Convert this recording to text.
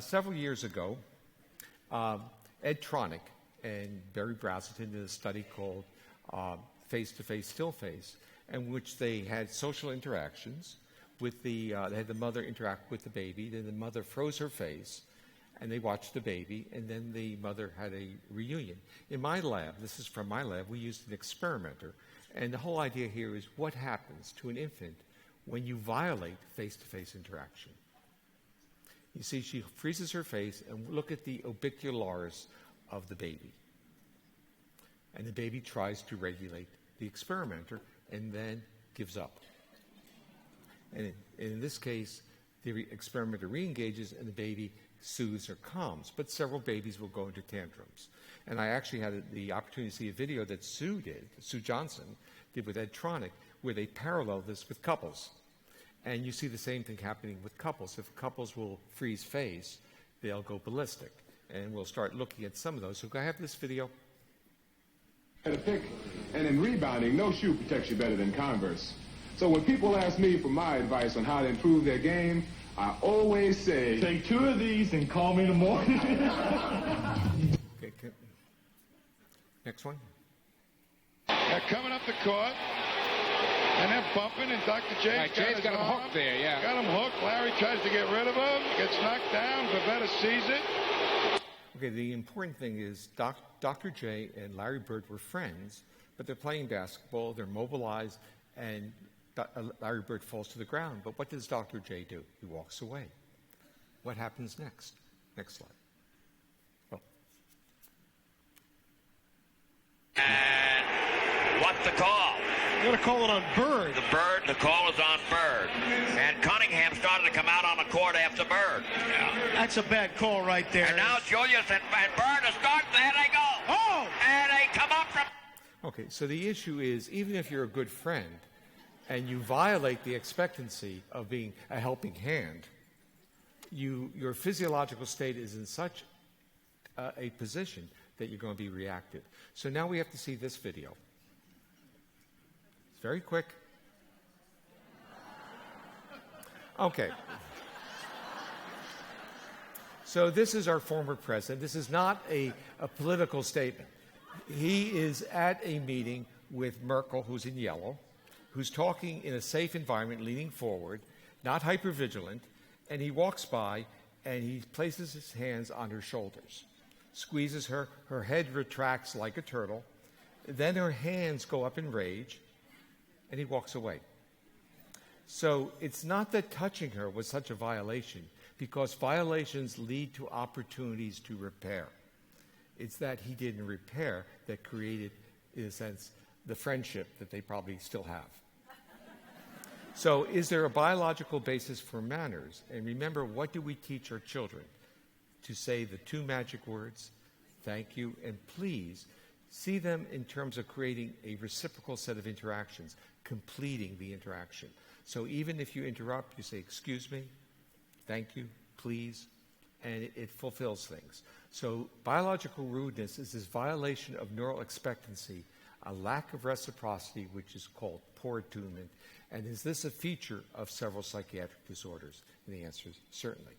Several years ago, Ed Tronick and Barry Brazelton did a study called Face-to-Face Still Face, in which they had social interactions with they had the mother interact with the baby, then the mother froze her face, and they watched the baby, and then the mother had a reunion. In my lab, this is from my lab, we used an experimenter, and the whole idea here is what happens to an infant when you violate face-to-face interaction. You see, she freezes her face, and look at the orbicularis of the baby. And the baby tries to regulate the experimenter and then gives up. And in this case, the experimenter re-engages and the baby soothes or calms. But several babies will go into tantrums. And I actually had the opportunity to see a video that Sue Johnson did with Ed Tronick, where they parallel this with couples. And you see the same thing happening with couples. If couples will freeze face, they'll go ballistic. And we'll start looking at some of those. So can I have this video? And in rebounding, no shoe protects you better than Converse. So when people ask me for my advice on how to improve their game, I always say, take 2 of these and call me in the morning. Okay. Next one. They're coming up the court, and they're bumping, and Dr. J's got him hooked there, yeah. Got him hooked. Larry tries to get rid of him, gets knocked down. Pavetta sees it. Okay, the important thing is Dr. J and Larry Bird were friends, but they're playing basketball, they're mobilized, and Larry Bird falls to the ground. But what does Dr. J do? He walks away. What happens next? Next slide. Oh. And what's the call? I'm going to call it on Bird. The call is on Bird. And Cunningham started to come out on the court after Bird. That's a bad call right there. And now Julius and Bird are starting, there they go. Oh! And they come up from... Okay, so the issue is, even if you're a good friend and you violate the expectancy of being a helping hand, your physiological state is in such a position that you're going to be reactive. So now we have to see this video. It's very quick. Okay. So this is our former president. This is not a political statement. He is at a meeting with Merkel, who's in yellow, who's talking in a safe environment, leaning forward, not hypervigilant, and he walks by and he places his hands on her shoulders, squeezes her, her head retracts like a turtle, then her hands go up in rage, and he walks away. So it's not that touching her was such a violation, because violations lead to opportunities to repair. It's that he didn't repair that created, in a sense, the friendship that they probably still have. So is there a biological basis for manners? And remember, what do we teach our children? To say the 2 magic words, thank you and please. See them in terms of creating a reciprocal set of interactions, completing the interaction. So even if you interrupt, you say, excuse me, thank you, please, and it fulfills things. So biological rudeness is this violation of neural expectancy, a lack of reciprocity, which is called poor attunement. And is this a feature of several psychiatric disorders? And the answer is certainly.